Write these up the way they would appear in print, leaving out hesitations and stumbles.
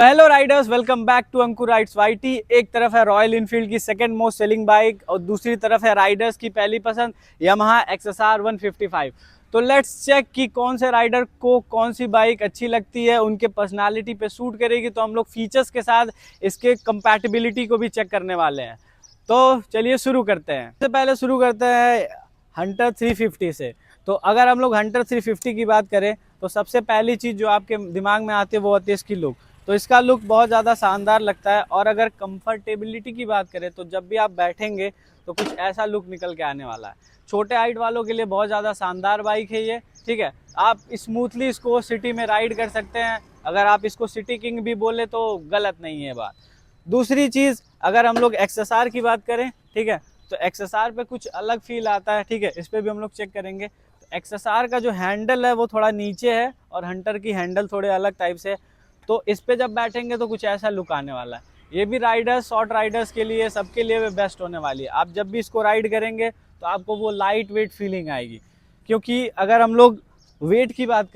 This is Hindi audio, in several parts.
Hello riders, welcome back to Ankur rides YT. एक तरफ है रॉयल इनफील्ड की सेकंड मोस्ट सेलिंग बाइक और दूसरी तरफ है राइडर्स की पहली पसंद यामाहा एक्सएसआर 155। तो लेट्स चेक कि कौन से राइडर को कौन सी बाइक अच्छी लगती है, उनके पर्सनालिटी पे सूट करेगी। तो हम लोग फीचर्स के साथ इसके कंपैटिबिलिटी को भी चेक करने वाले हैं। तो चलिए शुरू करते हैं। सबसे पहले शुरू करते हैं हंटर 350 से। तो अगर हम लोग हंटर 350 की बात करें तो सबसे पहली चीज़ जो आपके दिमाग में आती है वो होती है इसकी लुक। तो इसका लुक बहुत ज़्यादा शानदार लगता है। और अगर कंफर्टेबिलिटी की बात करें तो जब भी आप बैठेंगे तो कुछ ऐसा लुक निकल के आने वाला है। छोटे हाइट वालों के लिए बहुत ज़्यादा शानदार बाइक है ये, ठीक है। आप स्मूथली इसको सिटी में राइड कर सकते हैं। अगर आप इसको सिटी किंग भी बोले तो गलत नहीं है बात। दूसरी चीज़, अगर हम लोग एक्सएसआर की बात करें, ठीक है, तो एक्सएसआर पे कुछ अलग फील आता है, ठीक है। इस पर भी हम लोग चेक करेंगे। तो एक्सएसआर का जो हैंडल है वो थोड़ा नीचे है और हंटर की हैंडल थोड़े अलग टाइप से। तो इस पे जब बैठेंगे तो कुछ ऐसा लुक आने वाला है। ये भी राइडर्स, शॉर्ट राइडर्स के लिए, सबके लिए बेस्ट होने वाली है। आप जब भी इसको राइड करेंगे तो आपको वो लाइट वेट फीलिंग आएगी। क्योंकि अगर हम लोग वेट की बात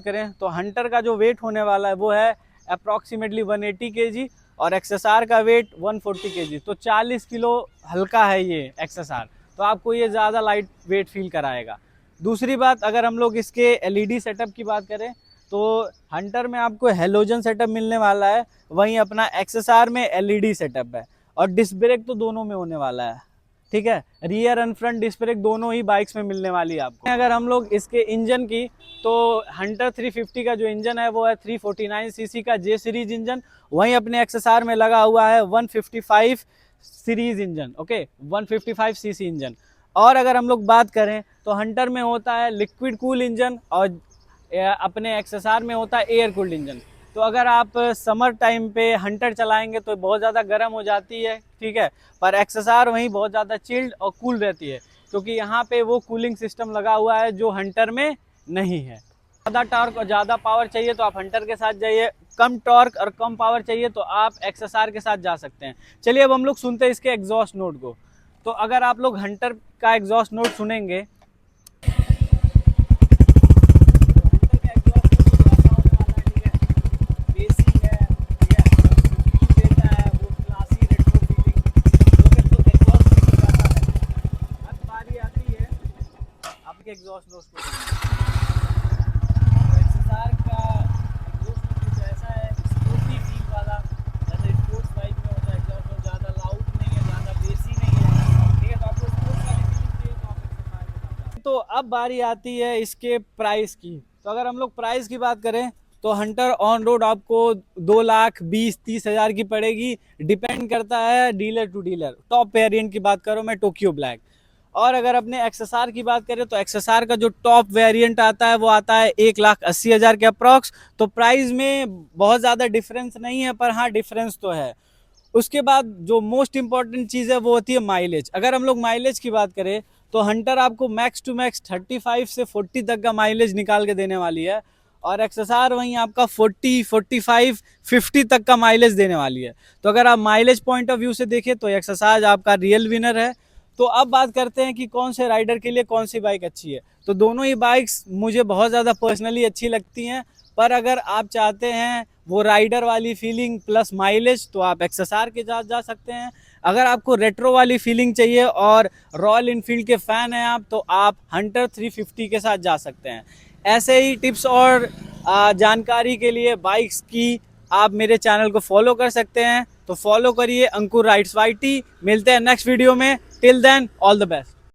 करें तो हंटर का जो वेट होने वाला है वो है अप्रॉक्सीमेटली 180 kg और एक्सएसआर का वेट 140 kg। तो 40 किलो हल्का है ये एक्सएसआर। तो आपको ये ज़्यादा लाइट वेट फील कराएगा। दूसरी बात, अगर हम लोग इसके एलईडी सेटअप की बात करें तो हंटर में आपको हेलोजन सेटअप मिलने वाला है, वहीं अपना एक्सएसआर में एलईडी सेटअप है। और डिस्क ब्रेक तो दोनों में होने वाला है, ठीक है। Rear and front disc brake दोनों ही बाइक्स में मिलने वाली है आपको। अगर हम लोग इसके इंजन की, तो हंटर 350 का जो इंजन है वो है 349 सीसी का जे सीरीज इंजन। वहीं अपने एक्सएसआर में लगा हुआ है 155 series engine, okay, 155 CC engine. और अगर हम लोग बात करें तो हंटर में होता है लिक्विड कूल इंजन और अपने एक्सएसआर में होता है एयर कूल्ड इंजन। तो अगर आप समर टाइम पे हंटर चलाएंगे तो बहुत ज़्यादा गर्म हो जाती है, ठीक है। पर एक्सएसआर वहीं बहुत ज़्यादा चिल्ड और कूल रहती है, क्योंकि यहाँ पे वो कूलिंग सिस्टम लगा हुआ है जो हंटर में नहीं है। ज़्यादा टॉर्क और ज़्यादा पावर चाहिए तो आप हंटर के साथ जाइए, कम टॉर्क और कम पावर चाहिए तो आप एक्सएसआर के साथ जा सकते हैं। चलिए अब हम लोग सुनते हैं इसके एग्जॉस्ट नोट को। तो अगर आप लोग हंटर का एग्जॉस्ट नोट सुनेंगे, एग्जॉस्ट नोट को एक्सएसआर का एग्जॉस्ट नोट कुछ ऐसा है, स्पोर्टी फील वाला, जैसे स्पोर्ट्स बाइक में होता है। एग्जॉस्ट नोट ज़्यादा लाउड नहीं है, ज़्यादा बेसी नहीं है, ठीक है। तो आपको स्पोर्ट्स वाली फीलिंग चाहिए तो आप एक्सएसआर के साथ जाओ। तो अब बारी आती है इसके प्राइस की। तो अगर हम लोग प्राइस की बात करें तो हंटर ऑन रोड आपको 2,20,30,000 की पड़ेगी। डिपेंड करता है dealer to dealer. Top variant की बात करो मैं टोक्यो ब्लैक। और अगर अपने एक्सएसआर की बात करें तो एक्सएसआर का जो टॉप वेरिएंट आता है वो आता है 1,80,000 के अप्रॉक्स। तो प्राइस में बहुत ज़्यादा डिफरेंस नहीं है, पर हाँ डिफरेंस तो है। उसके बाद जो मोस्ट इंपॉर्टेंट चीज़ है वो होती है माइलेज। अगर हम लोग माइलेज की बात करें तो हंटर आपको मैक्स टू मैक्स 35 से 40 तक का माइलेज निकाल के देने वाली है। और एक्सएसआर वहीं आपका 40, 45, 50 तक का माइलेज देने वाली है। तो अगर आप माइलेज पॉइंट ऑफ व्यू से देखें तो एक्सएसआर आपका रियल विनर है। तो अब बात करते हैं कि कौन से राइडर के लिए कौन सी बाइक अच्छी है। तो दोनों ही बाइक्स मुझे बहुत ज़्यादा पर्सनली अच्छी लगती हैं। पर अगर आप चाहते हैं वो राइडर वाली फीलिंग प्लस माइलेज तो आप एक्सएसआर के साथ जा सकते हैं। अगर आपको रेट्रो वाली फीलिंग चाहिए और रॉयल इनफील्ड के फ़ैन हैं आप, तो आप हंटर 350 के साथ जा सकते हैं। ऐसे ही टिप्स और जानकारी के लिए बाइक्स की आप मेरे चैनल को फॉलो कर सकते हैं। तो फॉलो करिए अंकुर राइड्स वाईटी। मिलते हैं नेक्स्ट वीडियो में। Till then all the best.